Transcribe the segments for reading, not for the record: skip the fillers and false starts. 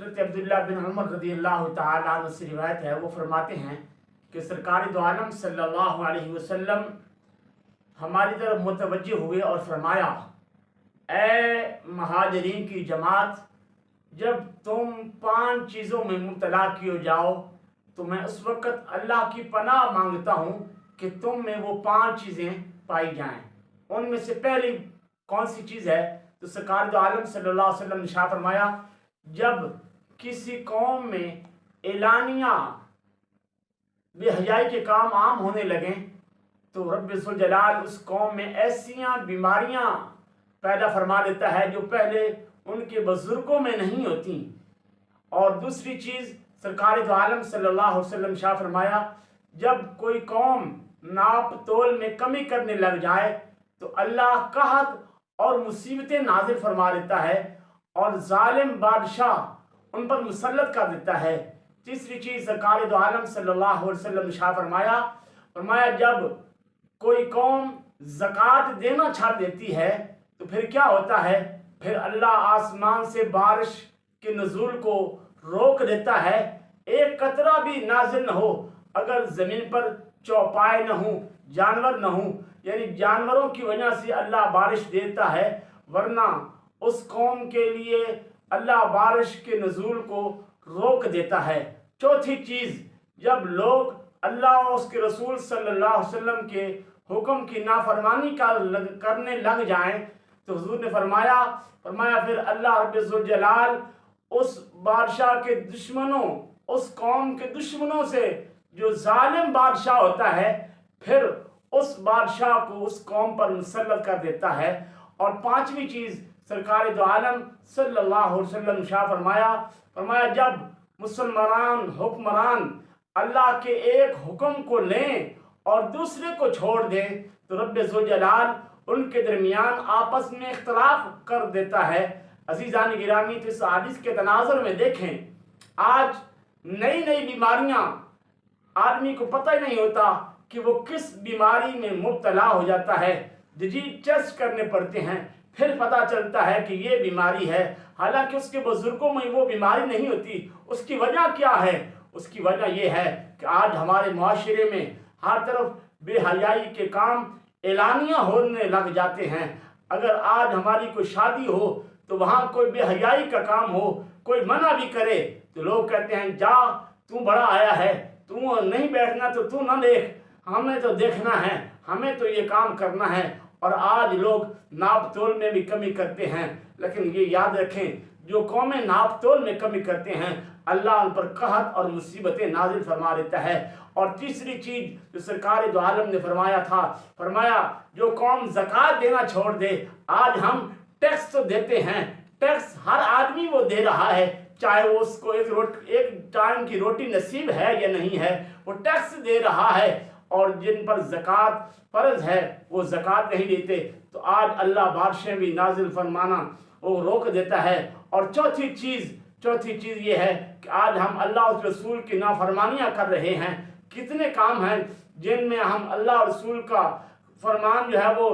حضرت عبداللہ بن عمر رضی اللہ تعالیٰ عنہ سے روایت ہے، وہ فرماتے ہیں کہ سرکار دو عالم صلی اللہ علیہ وسلم ہماری طرف متوجہ ہوئے اور فرمایا، اے مہاجرین کی جماعت، جب تم 5 چیزوں میں مبتلا کیے جاؤ تو میں اس وقت اللہ کی پناہ مانگتا ہوں کہ تم میں وہ 5 چیزیں پائی جائیں۔ ان میں سے پہلی کون سی چیز ہے؟ تو سرکار دو عالم صلی اللہ علیہ وسلم نے ارشاد فرمایا، جب کسی قوم میں اعلانیہ بے حیائی کے کام عام ہونے لگیں تو رب ذوالجلال اس قوم میں ایسیاں بیماریاں پیدا فرما دیتا ہے جو پہلے ان کے بزرگوں میں نہیں ہوتی۔ اور دوسری چیز سرکار دو عالم صلی اللہ علیہ وسلم نے فرمایا، جب کوئی قوم ناپ تول میں کمی کرنے لگ جائے تو اللہ قحط اور مصیبتیں نازل فرما دیتا ہے اور ظالم بادشاہ ان پر مسلط کر دیتا ہے۔ تیسری چیز سرکار دو عالم صلی اللہ علیہ وسلم نے فرمایا جب کوئی قوم زکوٰۃ دینا چھوڑ دیتی ہے تو پھر کیا ہوتا ہے؟ پھر اللہ آسمان سے بارش کے نزول کو روک دیتا ہے، ایک قطرہ بھی نازل نہ ہو اگر زمین پر چوپائے نہ ہوں، جانور نہ ہوں، یعنی جانوروں کی وجہ سے اللہ بارش دیتا ہے، ورنہ اس قوم کے لیے اللہ بارش کے نزول کو روک دیتا ہے۔ چوتھی چیز، جب لوگ اللہ اور اس کے رسول صلی اللہ علیہ وسلم کے حکم کی نافرمانی کرنے لگ جائیں تو حضور نے فرمایا پھر اللہ رب ذوالجلال اس بادشاہ کے دشمنوں، اس قوم کے دشمنوں سے، جو ظالم بادشاہ ہوتا ہے، پھر اس بادشاہ کو اس قوم پر مسلط کر دیتا ہے۔ اور 5ویں چیز سرکار دو عالم صلی اللہ علیہ وسلم نے فرمایا جب مسلمان حکمران اللہ کے ایک حکم کو لیں اور دوسرے کو چھوڑ دیں تو رب ذوالجلال ان کے درمیان آپس میں اختلاف کر دیتا ہے۔ عزیزان گرامی، تو اس حدیث کے تناظر میں دیکھیں، آج نئی بیماریاں، آدمی کو پتہ ہی نہیں ہوتا کہ وہ کس بیماری میں مبتلا ہو جاتا ہے، جدید ٹیسٹ کرنے پڑتے ہیں، پھر پتہ چلتا ہے کہ یہ بیماری ہے، حالانکہ اس کے بزرگوں میں وہ بیماری نہیں ہوتی۔ اس کی وجہ کیا ہے؟ اس کی وجہ یہ ہے کہ آج ہمارے معاشرے میں ہر طرف بے حیائی کے کام اعلانیہ ہونے لگ جاتے ہیں۔ اگر آج ہماری کوئی شادی ہو تو وہاں کوئی بے حیائی کا کام ہو، کوئی منع بھی کرے تو لوگ کہتے ہیں، جا تو بڑا آیا ہے، تو نہیں بیٹھنا تو تو نہ دیکھ، ہمیں تو دیکھنا ہے، ہمیں تو یہ کام کرنا ہے۔ اور آج لوگ ناپ تول میں بھی کمی کرتے ہیں، لیکن یہ یاد رکھیں، جو قومیں ناپ تول میں کمی کرتے ہیں اللہ ان پر قحط اور مصیبتیں نازل فرما دیتا ہے۔ اور تیسری چیز جو سرکار دو عالم نے فرمایا جو قوم زکوٰۃ دینا چھوڑ دے، آج ہم ٹیکس تو دیتے ہیں، ٹیکس ہر آدمی وہ دے رہا ہے، چاہے وہ اس کو ایک ٹائم کی روٹی نصیب ہے یا نہیں ہے، وہ ٹیکس دے رہا ہے، اور جن پر زکوٰۃ فرض ہے وہ زکوٰۃ نہیں دیتے تو آج اللہ بارشیں بھی نازل فرمانا وہ روک دیتا ہے۔ اور چوتھی چیز یہ ہے کہ آج ہم اللہ اور رسول کی نافرمانیاں کر رہے ہیں۔ کتنے کام ہیں جن میں ہم اللہ اور رسول کا فرمان جو ہے وہ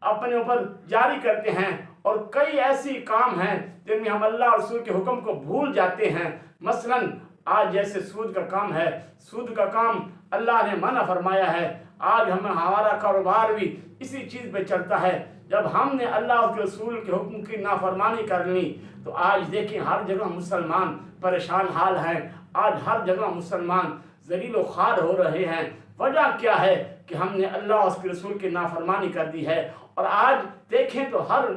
اپنے اوپر جاری کرتے ہیں، اور کئی ایسی کام ہیں جن میں ہم اللہ اور رسول کے حکم کو بھول جاتے ہیں۔ مثلاً آج جیسے سود کا کام ہے، سود کا کام اللہ نے منع فرمایا ہے، آج ہمارا کاروبار بھی اسی چیز پہ چلتا ہے۔ جب ہم نے اللہ اور رسول کے حکم کی نافرمانی کر لی تو آج دیکھیں ہر جگہ مسلمان پریشان حال ہیں، آج ہر جگہ مسلمان ذلیل و خوار ہو رہے ہیں۔ وجہ کیا ہے کہ ہم نے اللہ اور اس کے رسول کی نافرمانی کر دی ہے۔ اور آج دیکھیں تو ہر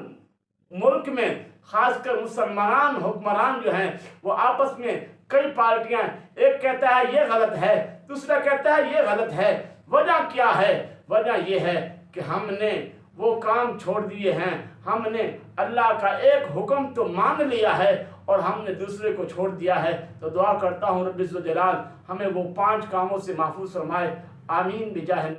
ملک میں خاص کر مسلمان حکمران جو ہیں وہ آپس میں کئی پارٹیاں، ایک کہتا ہے یہ غلط ہے، دوسرا کہتا ہے یہ غلط ہے۔ وجہ کیا ہے؟ وجہ یہ ہے کہ ہم نے وہ کام چھوڑ دیے ہیں، ہم نے اللہ کا ایک حکم تو مان لیا ہے اور ہم نے دوسرے کو چھوڑ دیا ہے۔ تو دعا کرتا ہوں رب ذوالجلال ہمیں وہ 5 کاموں سے محفوظ فرمائے، آمین بجاہ